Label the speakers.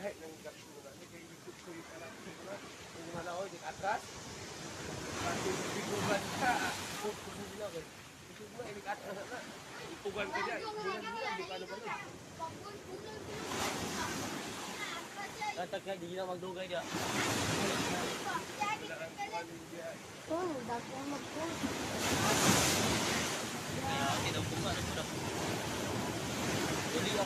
Speaker 1: kahit nang kapsula ni kay ikot ko yung anak ko na yung malaw di atras pati biguban ka ikot ko nila kay ikot mo ini atras na itugan ka diyan bulan di ka ano ba Katag ka di na magdugay dia
Speaker 2: Oh, dako magpo.